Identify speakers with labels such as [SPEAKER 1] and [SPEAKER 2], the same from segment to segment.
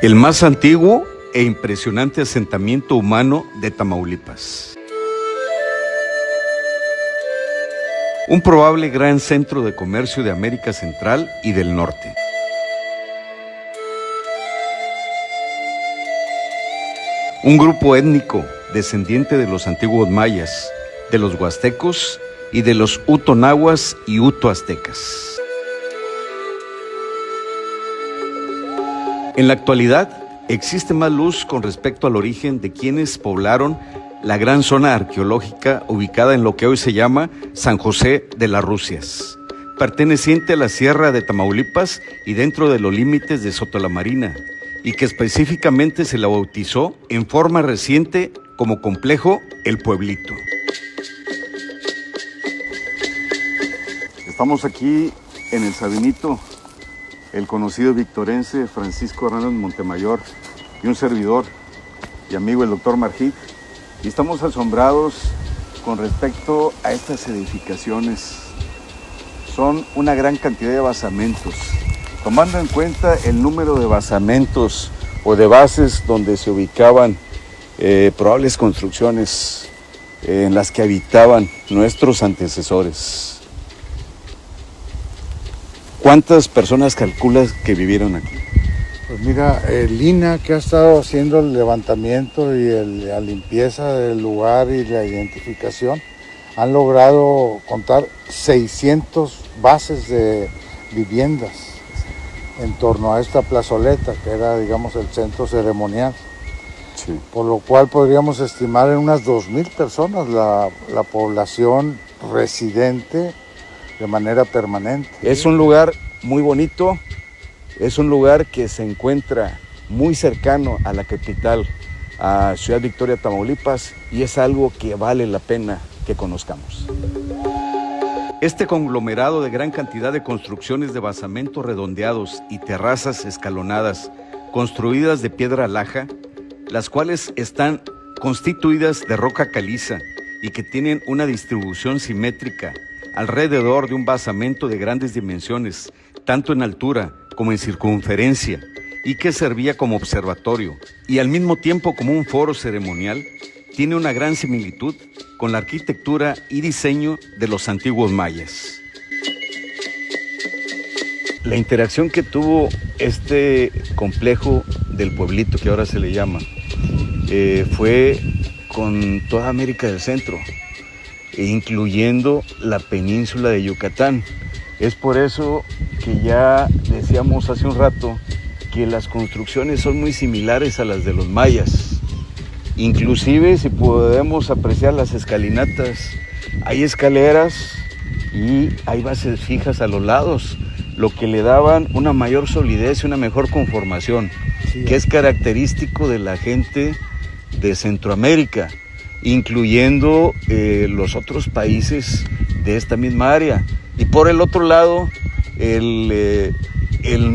[SPEAKER 1] El más antiguo e impresionante asentamiento humano de Tamaulipas. Un probable gran centro de comercio de América Central y del Norte. Un grupo étnico descendiente de los antiguos mayas, de los huastecos y de los utonahuas y utoaztecas. En la actualidad, existe más luz con respecto al origen de quienes poblaron la gran zona arqueológica ubicada en lo que hoy se llama San José de las Rusias, perteneciente a la Sierra de Tamaulipas y dentro de los límites de Sotolamarina, y que específicamente se la bautizó en forma reciente como complejo El Pueblito. Estamos aquí en el Sabinito, el conocido victorense Francisco Hernández Montemayor y un servidor y amigo el doctor Marjik, y estamos asombrados con respecto a estas edificaciones. Son una gran cantidad de basamentos. Tomando en cuenta el número de basamentos o de bases donde se ubicaban probables construcciones en las que habitaban nuestros antecesores. ¿Cuántas personas calculas que vivieron aquí?
[SPEAKER 2] Pues mira, el INAH, que ha estado haciendo el levantamiento y la limpieza del lugar y la identificación, han logrado contar 600 bases de viviendas en torno a esta plazoleta, que era, digamos, el centro ceremonial.
[SPEAKER 1] Sí.
[SPEAKER 2] Por lo cual podríamos estimar en unas 2,000 personas la población residente de manera permanente.
[SPEAKER 1] Es un lugar muy bonito, es un lugar que se encuentra muy cercano a la capital, a Ciudad Victoria, Tamaulipas, y es algo que vale la pena que conozcamos. Este conglomerado de gran cantidad de construcciones de basamentos redondeados y terrazas escalonadas, construidas de piedra laja, las cuales están constituidas de roca caliza y que tienen una distribución simétrica alrededor de un basamento de grandes dimensiones, tanto en altura como en circunferencia, y que servía como observatorio y al mismo tiempo como un foro ceremonial, tiene una gran similitud con la arquitectura y diseño de los antiguos mayas. La interacción que tuvo este complejo del pueblito, que ahora se le llama, fue con toda América del Centro, incluyendo la península de Yucatán. Es por eso que ya decíamos hace un rato que las construcciones son muy similares a las de los mayas. Inclusive, si podemos apreciar las escalinatas, hay escaleras y hay bases fijas a los lados, lo que le daban una mayor solidez y una mejor conformación, sí, que es característico de la gente de Centroamérica, incluyendo los otros países de esta misma área. Y por el otro lado, el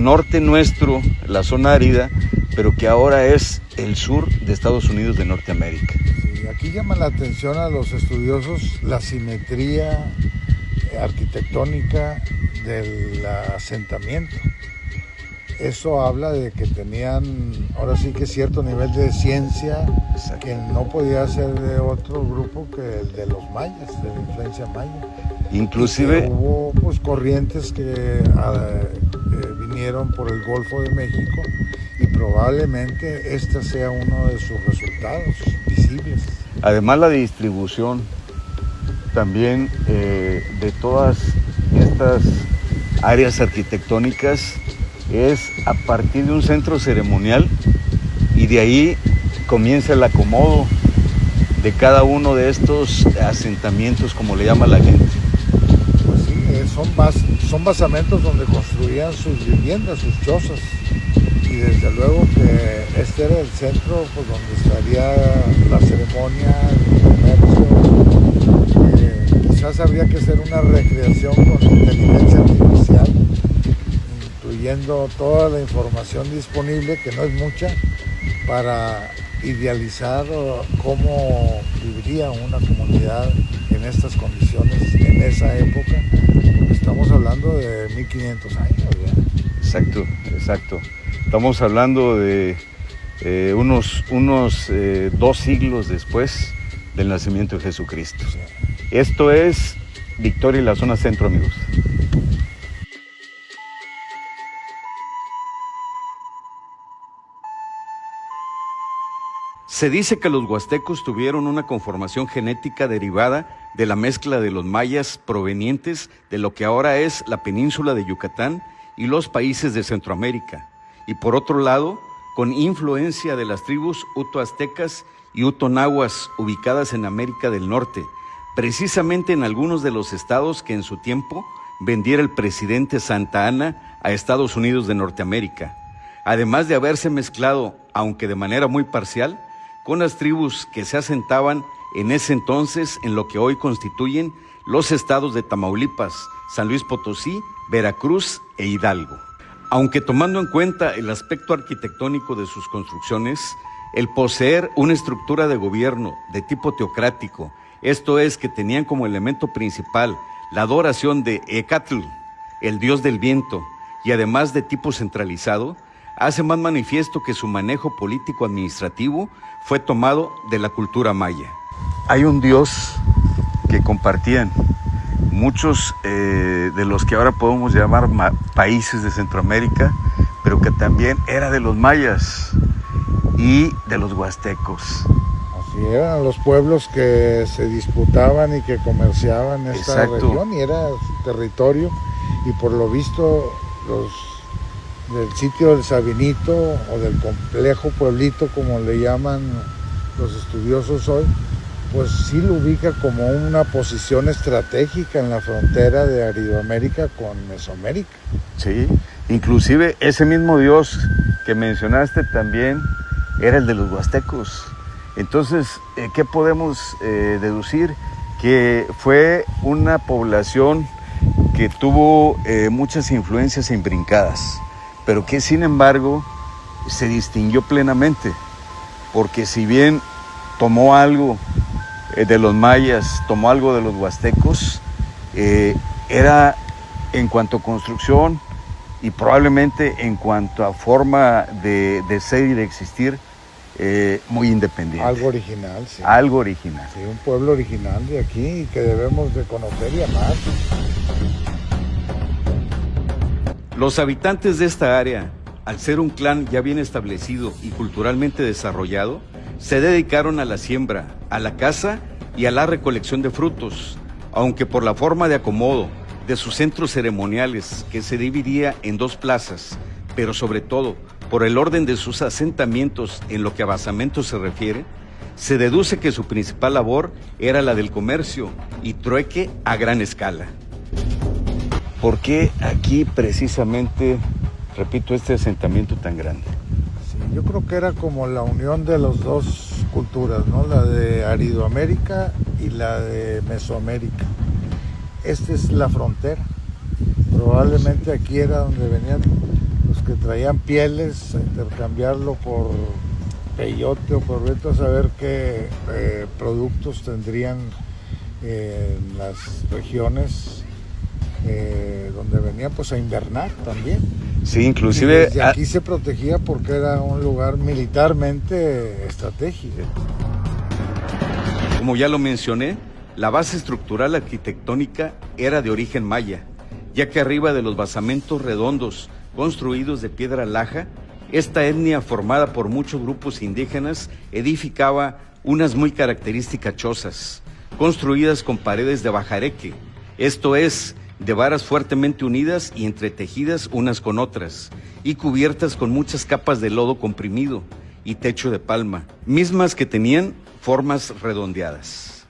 [SPEAKER 1] norte nuestro, la zona árida, pero que ahora es el sur de Estados Unidos de Norteamérica.
[SPEAKER 2] Sí, aquí llama la atención a los estudiosos la simetría arquitectónica del asentamiento. Eso habla de que tenían ahora sí que cierto nivel de ciencia. Exacto. Que no podía ser de otro grupo que el de los mayas, de la influencia maya.
[SPEAKER 1] Inclusive
[SPEAKER 2] hubo pues corrientes que vinieron por el Golfo de México y probablemente este sea uno de sus resultados visibles.
[SPEAKER 1] Además, la distribución también de todas estas áreas arquitectónicas es a partir de un centro ceremonial, y de ahí comienza el acomodo de cada uno de estos asentamientos, como le llama la gente.
[SPEAKER 2] Pues sí, son basamentos donde construían sus viviendas, sus chozas, y desde luego que este era el centro pues, donde estaría la ceremonia, el comercio. Quizás habría que hacer una recreación con inteligencia artificial, incluyendo toda la información disponible, que no es mucha, para idealizar cómo viviría una comunidad en estas condiciones en esa época, porque estamos hablando de 1500 años. ¿Ya?
[SPEAKER 1] Exacto. Estamos hablando de unos 2 siglos después del nacimiento de Jesucristo. Esto es Victoria y la zona centro, amigos. Se dice que los huastecos tuvieron una conformación genética derivada de la mezcla de los mayas provenientes de lo que ahora es la península de Yucatán y los países de Centroamérica, y por otro lado, con influencia de las tribus utoaztecas y utonahuas ubicadas en América del Norte, precisamente en algunos de los estados que en su tiempo vendiera el presidente Santa Anna a Estados Unidos de Norteamérica, además de haberse mezclado, aunque de manera muy parcial, con las tribus que se asentaban en ese entonces en lo que hoy constituyen los estados de Tamaulipas, San Luis Potosí, Veracruz e Hidalgo. Aunque tomando en cuenta el aspecto arquitectónico de sus construcciones, el poseer una estructura de gobierno de tipo teocrático, esto es, que tenían como elemento principal la adoración de Ecatl, el dios del viento, y además de tipo centralizado, hace más manifiesto que su manejo político-administrativo fue tomado de la cultura maya. Hay un dios que compartían muchos de los que ahora podemos llamar países de Centroamérica, pero que también era de los mayas y de los huastecos.
[SPEAKER 2] Así eran los pueblos que se disputaban y que comerciaban esta región, y era su territorio, y por lo visto los del sitio del Sabinito o del complejo pueblito, como le llaman los estudiosos hoy, pues sí lo ubica como una posición estratégica en la frontera de Aridoamérica con Mesoamérica.
[SPEAKER 1] Sí, inclusive ese mismo dios que mencionaste también era el de los huastecos. Entonces, ¿qué podemos deducir? Que fue una población que tuvo muchas influencias imbrincadas, pero que sin embargo se distinguió plenamente, porque si bien tomó algo de los mayas, tomó algo de los huastecos, era en cuanto a construcción y probablemente en cuanto a forma de ser y de existir, muy independiente.
[SPEAKER 2] Algo original, sí.
[SPEAKER 1] Algo original.
[SPEAKER 2] Sí, un pueblo original de aquí y que debemos de conocer y amar.
[SPEAKER 1] Los habitantes de esta área, al ser un clan ya bien establecido y culturalmente desarrollado, se dedicaron a la siembra, a la caza y a la recolección de frutos, aunque por la forma de acomodo de sus centros ceremoniales, que se dividía en 2 plazas, pero sobre todo por el orden de sus asentamientos en lo que a basamentos se refiere, se deduce que su principal labor era la del comercio y trueque a gran escala. ¿Por qué aquí precisamente, repito, este asentamiento tan grande?
[SPEAKER 2] Sí, yo creo que era como la unión de las 2 culturas, ¿no? La de Aridoamérica y la de Mesoamérica. Esta es la frontera. Probablemente aquí era donde venían los que traían pieles a intercambiarlo por peyote o por vete a saber qué productos tendrían en las regiones donde venían pues a invernar también.
[SPEAKER 1] Sí, inclusive...
[SPEAKER 2] Y desde aquí se protegía porque era un lugar militarmente estratégico.
[SPEAKER 1] Como ya lo mencioné, la base estructural arquitectónica era de origen maya, ya que arriba de los basamentos redondos construidos de piedra laja, esta etnia formada por muchos grupos indígenas edificaba unas muy características chozas, construidas con paredes de bajareque, esto es, de varas fuertemente unidas y entretejidas unas con otras, y cubiertas con muchas capas de lodo comprimido y techo de palma, mismas que tenían formas redondeadas.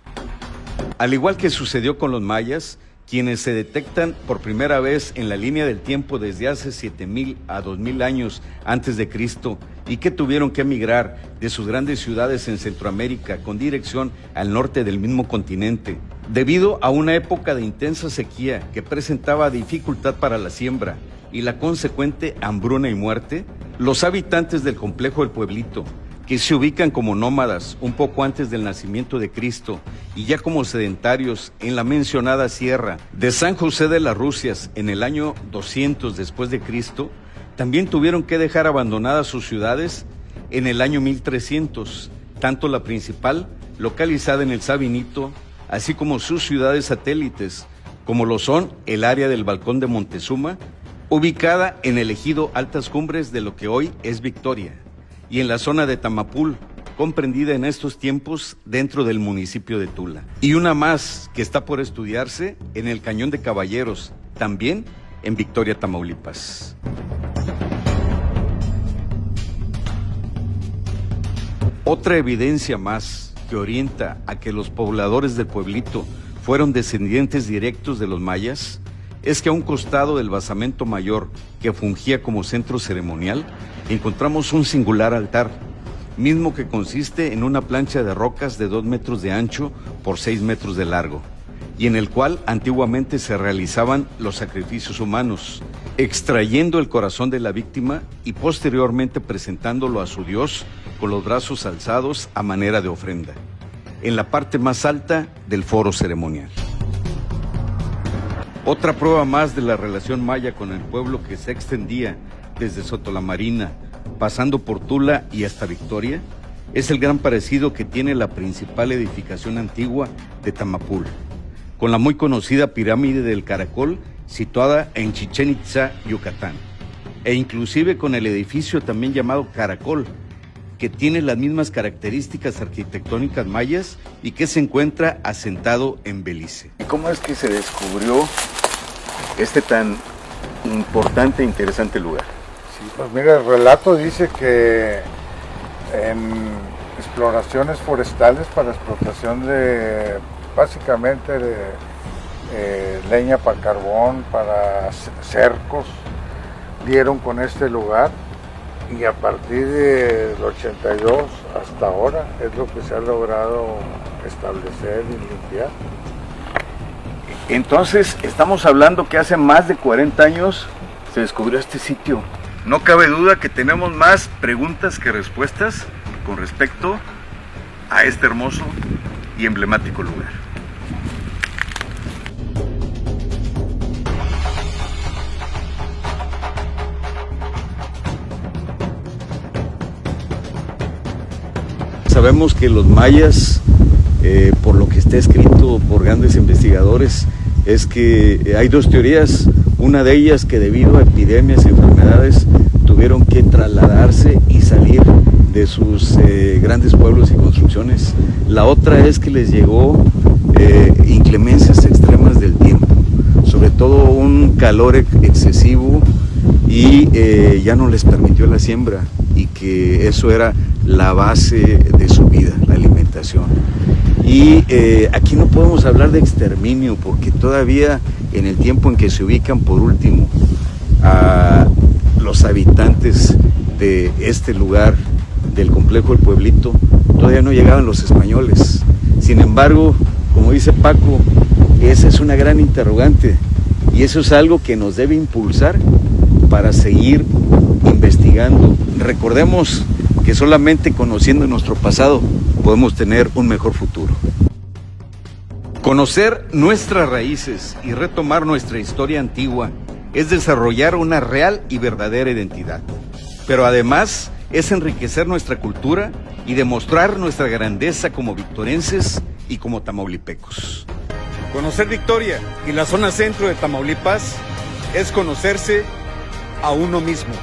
[SPEAKER 1] Al igual que sucedió con los mayas, quienes se detectan por primera vez en la línea del tiempo desde hace 7,000 a 2,000 años antes de Cristo y que tuvieron que emigrar de sus grandes ciudades en Centroamérica con dirección al norte del mismo continente, debido a una época de intensa sequía que presentaba dificultad para la siembra y la consecuente hambruna y muerte, los habitantes del complejo del pueblito, que se ubican como nómadas un poco antes del nacimiento de Cristo y ya como sedentarios en la mencionada sierra de San José de las Rusias en el año 200 después de Cristo, También tuvieron que dejar abandonadas sus ciudades en el año 1300, tanto la principal, localizada en el Sabinito, así como sus ciudades satélites, como lo son el área del Balcón de Montezuma, ubicada en el ejido Altas Cumbres de lo que hoy es Victoria, y en la zona de Tamapul, comprendida en estos tiempos dentro del municipio de Tula. Y una más que está por estudiarse en el Cañón de Caballeros, también en Victoria, Tamaulipas. Otra evidencia más que orienta a que los pobladores del pueblito fueron descendientes directos de los mayas es que a un costado del basamento mayor que fungía como centro ceremonial encontramos un singular altar, mismo que consiste en una plancha de rocas de 2 metros de ancho por 6 metros de largo, y en el cual antiguamente se realizaban los sacrificios humanos, extrayendo el corazón de la víctima y posteriormente presentándolo a su Dios con los brazos alzados a manera de ofrenda, en la parte más alta del foro ceremonial. Otra prueba más de la relación maya con el pueblo que se extendía desde Sotolamarina, pasando por Tula y hasta Victoria, es el gran parecido que tiene la principal edificación antigua de Tamapul, con la muy conocida pirámide del Caracol, situada en Chichén Itzá, Yucatán, e inclusive con el edificio también llamado Caracol, que tiene las mismas características arquitectónicas mayas y que se encuentra asentado en Belice. ¿Y cómo es que se descubrió este tan importante e interesante lugar?
[SPEAKER 2] Sí, pues mira, el relato dice que en exploraciones forestales para explotación de, básicamente, de leña para carbón, para cercos, dieron con este lugar. Y a partir del 82 hasta ahora es lo que se ha logrado establecer y limpiar.
[SPEAKER 1] Entonces, estamos hablando que hace más de 40 años se descubrió este sitio. No cabe duda que tenemos más preguntas que respuestas con respecto a este hermoso y emblemático lugar. Sabemos que los mayas, por lo que está escrito por grandes investigadores, es que hay dos teorías. Una de ellas que debido a epidemias y enfermedades tuvieron que trasladarse y salir de sus grandes pueblos y construcciones. La otra es que les llegó inclemencias extremas del tiempo, sobre todo un calor excesivo y ya no les permitió la siembra, y que eso era la base de su vida, la alimentación. Y aquí no podemos hablar de exterminio, porque todavía en el tiempo en que se ubican por último a los habitantes de este lugar, del complejo del pueblito, todavía no llegaban los españoles. Sin embargo, como dice Paco, esa es una gran interrogante, y eso es algo que nos debe impulsar para seguir investigando. Recordemos que solamente conociendo nuestro pasado podemos tener un mejor futuro. Conocer nuestras raíces y retomar nuestra historia antigua es desarrollar una real y verdadera identidad, pero además es enriquecer nuestra cultura y demostrar nuestra grandeza como victorenses y como tamaulipecos. Conocer Victoria y la zona centro de Tamaulipas es conocerse a uno mismo.